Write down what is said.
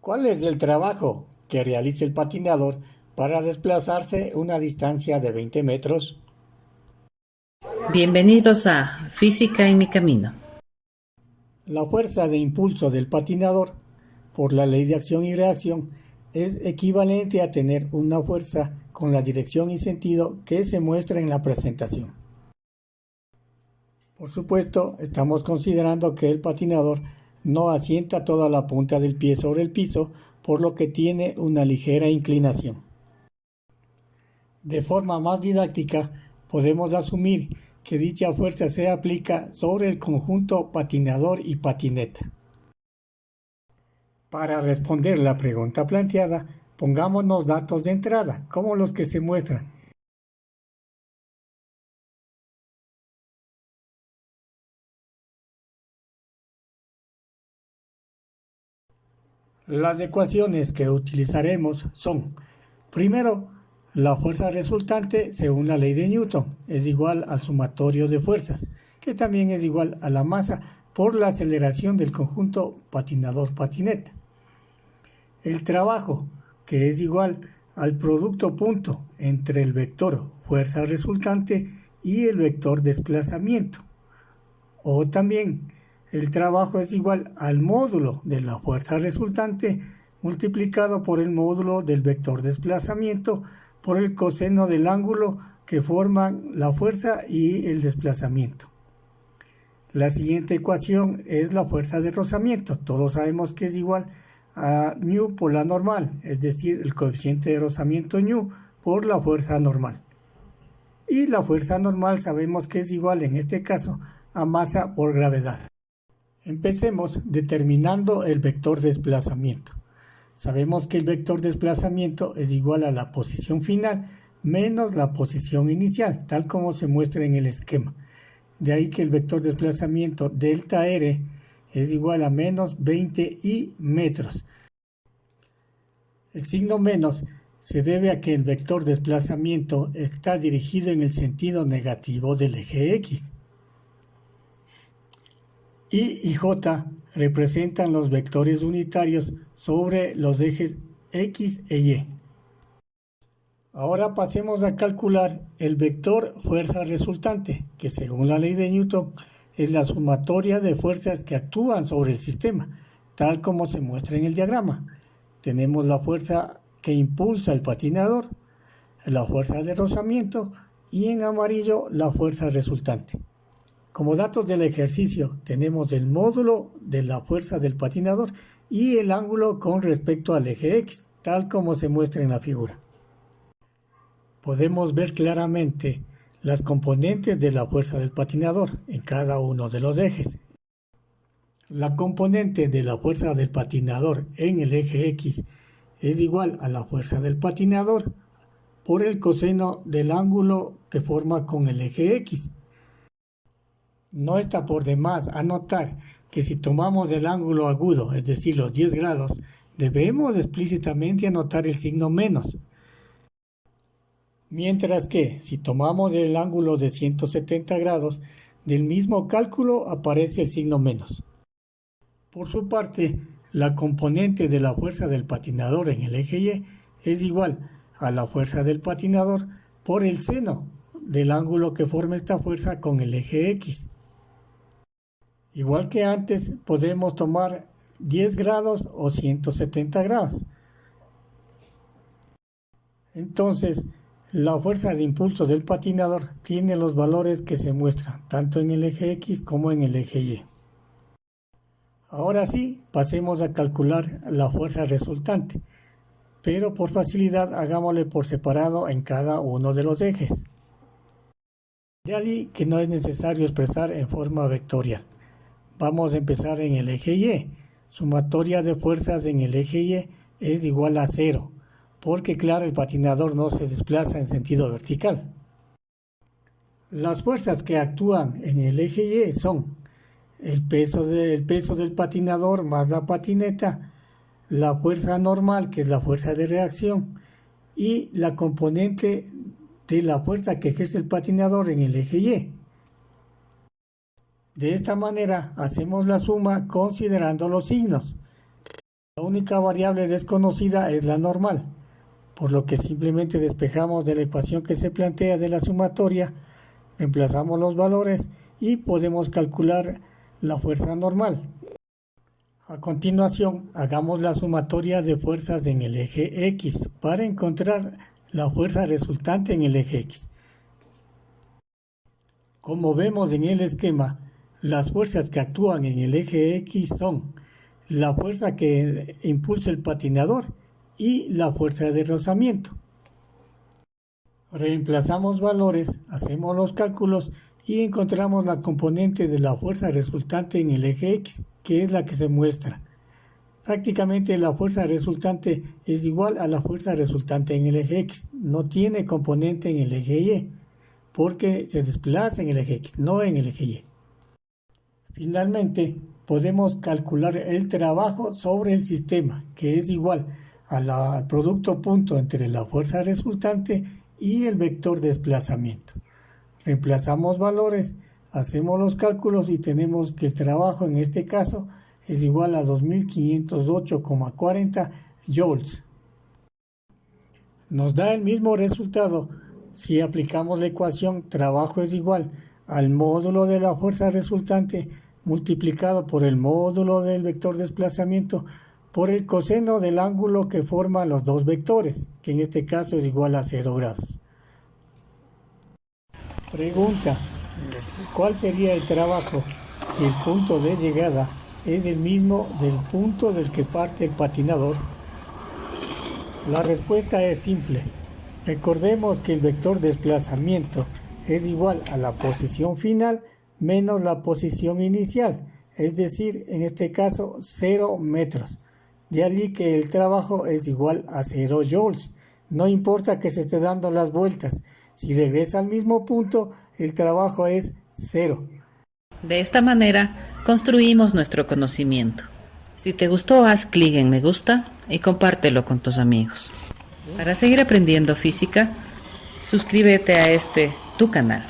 ¿Cuál es el trabajo que realiza el patinador para desplazarse una distancia de 20 metros? Bienvenidos a Física en mi camino. La fuerza de impulso del patinador, por la ley de acción y reacción, es equivalente a tener una fuerza con la dirección y sentido que se muestra en la presentación. Por supuesto, estamos considerando que el patinador no asienta toda la punta del pie sobre el piso, por lo que tiene una ligera inclinación. De forma más didáctica, podemos asumir que dicha fuerza se aplica sobre el conjunto patinador y patineta. Para responder la pregunta planteada, pongámonos datos de entrada, como los que se muestran. Las ecuaciones que utilizaremos son, primero, la fuerza resultante según la ley de Newton es igual al sumatorio de fuerzas, que también es igual a la masa por la aceleración del conjunto patinador-patineta. El trabajo, que es igual al producto punto entre el vector fuerza resultante y el vector desplazamiento. O también el trabajo es igual al módulo de la fuerza resultante multiplicado por el módulo del vector desplazamiento por el coseno del ángulo que forman la fuerza y el desplazamiento. La siguiente ecuación es la fuerza de rozamiento. Todos sabemos que es igual a nu por la normal, es decir, el coeficiente de rozamiento nu por la fuerza normal. Y la fuerza normal sabemos que es igual en este caso a masa por gravedad. Empecemos determinando el vector desplazamiento. Sabemos que el vector desplazamiento es igual a la posición final menos la posición inicial, tal como se muestra en el esquema. De ahí que el vector desplazamiento delta R es igual a menos 20 y metros. El signo menos se debe a que el vector desplazamiento está dirigido en el sentido negativo del eje X. I y J representan los vectores unitarios sobre los ejes X e Y. Ahora pasemos a calcular el vector fuerza resultante, que según la ley de Newton es la sumatoria de fuerzas que actúan sobre el sistema, tal como se muestra en el diagrama. Tenemos la fuerza que impulsa el patinador, la fuerza de rozamiento y en amarillo la fuerza resultante. Como datos del ejercicio tenemos el módulo de la fuerza del patinador y el ángulo con respecto al eje X, tal como se muestra en la figura. Podemos ver claramente las componentes de la fuerza del patinador en cada uno de los ejes. La componente de la fuerza del patinador en el eje X es igual a la fuerza del patinador por el coseno del ángulo que forma con el eje X. No está por demás anotar que si tomamos el ángulo agudo, es decir, los 10 grados, debemos explícitamente anotar el signo menos. Mientras que, si tomamos el ángulo de 170 grados, del mismo cálculo aparece el signo menos. Por su parte, la componente de la fuerza del patinador en el eje Y es igual a la fuerza del patinador por el seno del ángulo que forma esta fuerza con el eje X. Igual que antes, podemos tomar 10 grados o 170 grados. Entonces, la fuerza de impulso del patinador tiene los valores que se muestran tanto en el eje X como en el eje Y. Ahora sí, pasemos a calcular la fuerza resultante, pero por facilidad hagámosle por separado en cada uno de los ejes. De ahí que no es necesario expresar en forma vectorial. Vamos a empezar en el eje Y. Sumatoria de fuerzas en el eje Y es igual a 0. Porque claro, el patinador no se desplaza en sentido vertical. Las fuerzas que actúan en el eje Y son el peso del patinador más la patineta, la fuerza normal, que es la fuerza de reacción, y la componente de la fuerza que ejerce el patinador en el eje Y. De esta manera hacemos la suma considerando los signos. La única variable desconocida es la normal, por lo que simplemente despejamos de la ecuación que se plantea de la sumatoria, reemplazamos los valores y podemos calcular la fuerza normal. A continuación, hagamos la sumatoria de fuerzas en el eje X para encontrar la fuerza resultante en el eje X. Como vemos en el esquema, las fuerzas que actúan en el eje X son la fuerza que impulsa el patinador y la fuerza de rozamiento. Reemplazamos valores, hacemos los cálculos y encontramos la componente de la fuerza resultante en el eje X, que es la que se muestra. Prácticamente la fuerza resultante es igual a la fuerza resultante en el eje X, no tiene componente en el eje Y, porque se desplaza en el eje X, no en el eje Y. Finalmente, podemos calcular el trabajo sobre el sistema, que es igual al producto punto entre la fuerza resultante y el vector desplazamiento. Reemplazamos valores, hacemos los cálculos y tenemos que el trabajo en este caso es igual a 2508,40 joules. Nos da el mismo resultado si aplicamos la ecuación trabajo es igual al módulo de la fuerza resultante multiplicado por el módulo del vector desplazamiento por el coseno del ángulo que forman los dos vectores, que en este caso es igual a 0 grados. Pregunta: ¿cuál sería el trabajo si el punto de llegada es el mismo del punto del que parte el patinador? La respuesta es simple. Recordemos que el vector desplazamiento es igual a la posición final menos la posición inicial, es decir, en este caso 0 metros. De allí que el trabajo es igual a 0 joules. No importa que se esté dando las vueltas, si regresa al mismo punto, el trabajo es 0. De esta manera, construimos nuestro conocimiento. Si te gustó, haz clic en me gusta y compártelo con tus amigos. Para seguir aprendiendo física, suscríbete a tu canal.